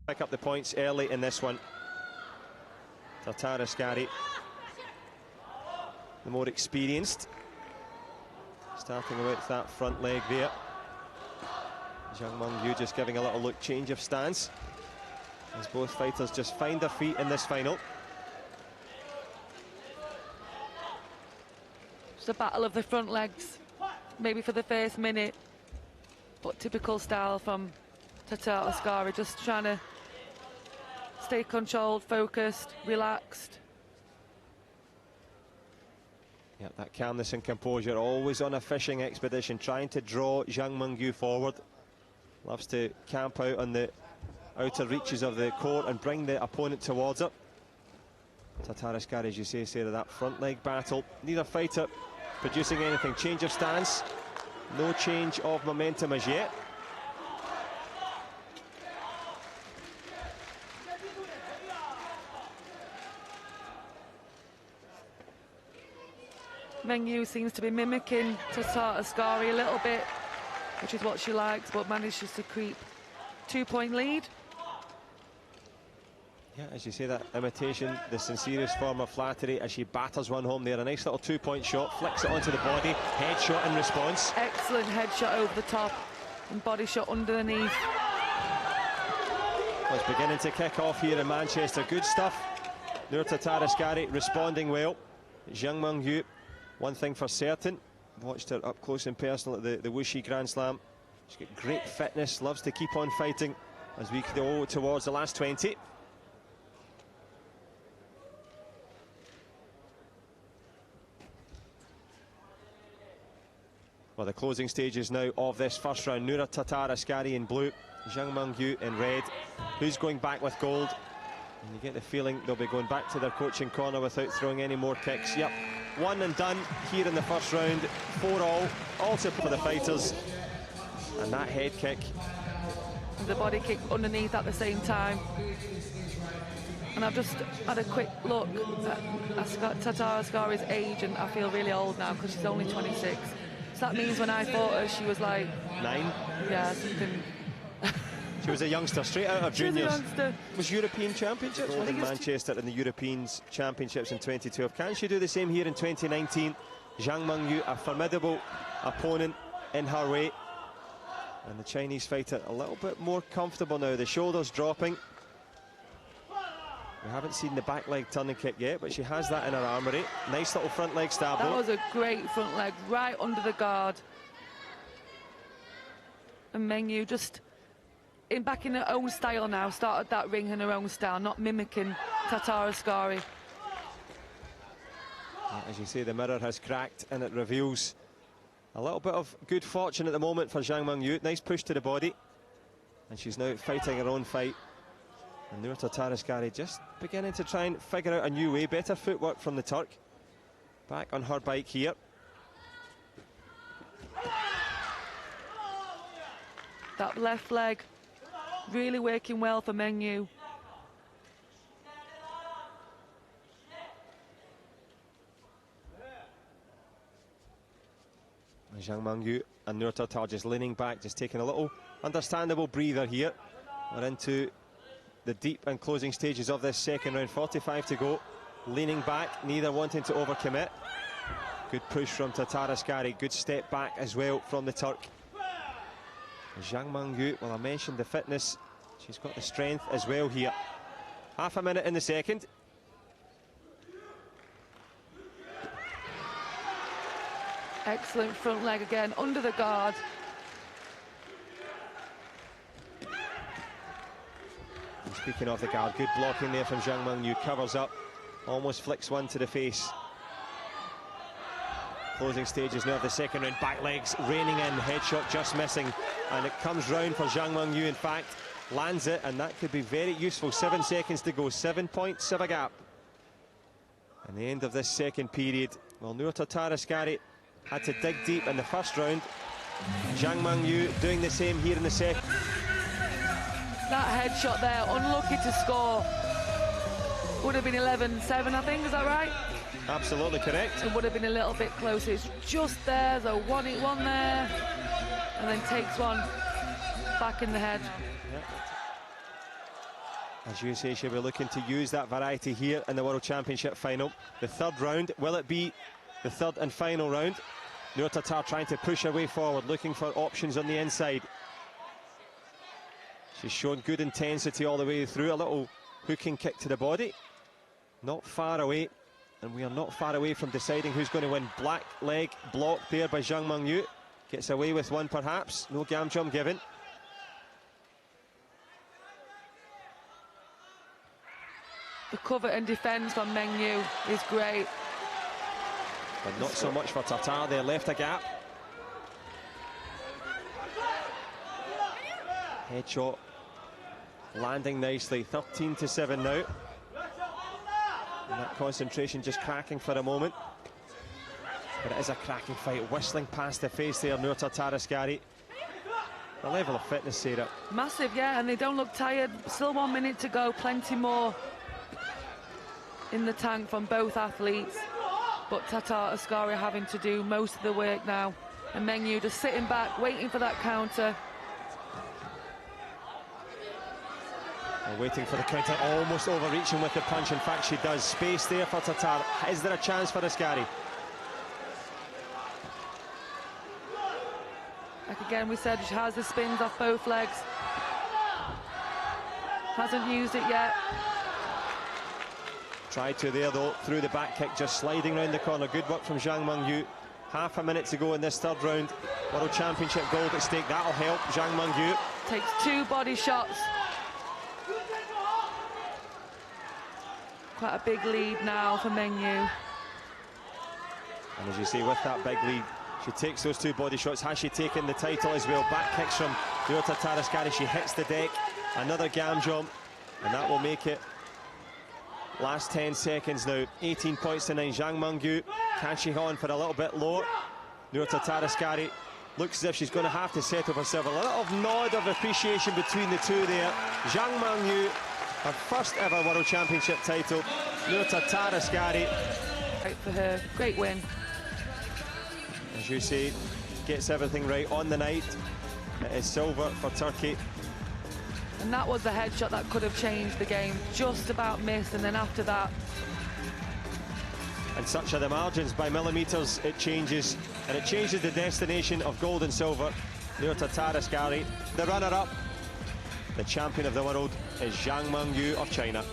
Pick up the points early in this one. TATAR ASKARI, the more experienced, starting with that front leg there. Mengyu just giving a little look, change of stance, as both fighters just find their feet in this final. It's a battle of the front legs, maybe for the first minute, but typical style from TATAR ASKARI, just trying to stay controlled, focused, relaxed. Yeah, that calmness and composure, always on a fishing expedition, trying to draw Mengyu forward. Loves to camp out on the outer reaches of the court and bring the opponent towards it. TATAR ASKARI, as you say, Sarah, that front leg battle. Neither fighter producing anything. Change of stance, no change of momentum as yet. Mengyu seems to be mimicking TATAR ASKARI a little bit, which is what she likes, but manages to creep 2-point lead. Yeah, as you say, that imitation, the sincerest form of flattery as she batters one home there. A nice little 2-point shot, flicks it onto the body, head shot in response. Excellent head shot over the top and body shot underneath. Well, it's beginning to kick off here in Manchester. Good stuff. Nur TATAR ASKARI responding well. Mengyu, one thing for certain, watched her up close and personal at the Wuxi Grand Slam. She's got great fitness, loves to keep on fighting as we go towards the last 20. Well, the closing stages now of this first round. Nur TATAR ASKARI in blue, Mengyu in red. Who's going back with gold? And you get the feeling they'll be going back to their coaching corner without throwing any more kicks. Yep, one and done here in the first round. 4-all, also for the fighters. And that head kick. The body kick underneath at the same time. And I've just had a quick look at TATAR ASKARI's age, and I feel really old now because she's only 26. So that means when I fought her, she was like 9. Yeah, something. She was a youngster, straight out of juniors. She was a youngster. Was European Championships in Manchester and the European Championships in 2012. Can she do the same here in 2019? Mengyu, a formidable opponent in her way. And the Chinese fighter a little bit more comfortable now. The shoulders dropping. We haven't seen the back leg turning kick yet, but she has that in her armoury. Nice little front leg stab. That was a great front leg, right under the guard. And Mengyu just back in her own style now, started that ring in her own style, not mimicking TATAR ASKARI. As you say, the mirror has cracked and it reveals a little bit of good fortune at the moment for Mengyu. Nice push to the body, and she's now fighting her own fight. And Nur TATAR ASKARI just beginning to try and figure out a new way. Better footwork from the Turk. Back on her bike here. That left leg really working well for Mengyu. Mengyu and Nur TATAR just leaning back, just taking a little understandable breather here. We're into the deep and closing stages of this second round. 45 to go. Leaning back, neither wanting to overcommit. Good push from TATAR ASKARI. Good step back as well from the Turk. Mengyu, well, I mentioned the fitness. She's got the strength as well here. Half a minute in the second. Excellent front leg again, under the guard. And speaking of the guard, good blocking there from Mengyu. Covers up, almost flicks one to the face. Closing stages now of the second round. Back legs raining in, headshot just missing. And it comes round for Mengyu, in fact. Lands it, and that could be very useful. 7 seconds to go, 7 points of a gap. And the end of this second period. Well, Nur TATAR ASKARI had to dig deep in the first round. Mengyu doing the same here in the second. That headshot there, unlucky to score. Would have been 11-7, I think, is that right? Absolutely correct. It would have been a little bit closer. It's just there, so one there, and then takes one back in the head. As you say, she'll be looking to use that variety here in the World Championship final. The third round, will it be the third and final round? Nur TATAR trying to push her way forward, looking for options on the inside. She's shown good intensity all the way through. A little hooking kick to the body. Not far away, and we are not far away from deciding who's going to win. Black leg blocked there by Zhang Mengyu. Gets away with one perhaps, no gam jump given. The cover and defence from Mengyu is great. But not so much for TATAR, they left a gap. Headshot landing nicely, 13-7 now. And that concentration just cracking for a moment. But it is a cracking fight, whistling past the face there, Nur TATAR ASKARI. The level of fitness, Sarah. Massive, yeah, and they don't look tired. Still 1 minute to go, plenty more in the tank from both athletes. But TATAR ASKARI having to do most of the work now. And Mengyu just sitting back, waiting for that counter. And waiting for the counter, almost overreaching with the punch. In fact, she does. Space there for TATAR. Is there a chance for ASKARI? Like again, we said she has the spins off both legs. Hasn't used it yet. Tried to there though, through the back kick, just sliding round the corner. Good work from Zhang Mengyu. Half a minute to go in this third round. World Championship gold at stake, that'll help Zhang Mengyu. Takes 2 body shots. Quite a big lead now for Mengyu. And as you see, with that big lead, she takes those 2 body shots. Has she taken the title as well? Back kicks from Nur TATAR ASKARI. She hits the deck. Another gam jump, and that will make it. Last 10 seconds now. 18 points to 9. Zhang Mengyu, can she hang on for a little bit lower? Nur TATAR ASKARI looks as if she's going to have to settle for several. A little nod of appreciation between the two there. Zhang Mengyu, her first ever World Championship title. Nur TATAR ASKARI. Great for her, great win. As you say, gets everything right on the night. It is silver for Turkey. And that was the headshot that could have changed the game. Just about missed, and then after that. And such are the margins. By millimetres it changes, and it changes the destination of gold and silver. Nur TATAR ASKARI, the runner-up. The champion of the world is Zhang Mengyu of China.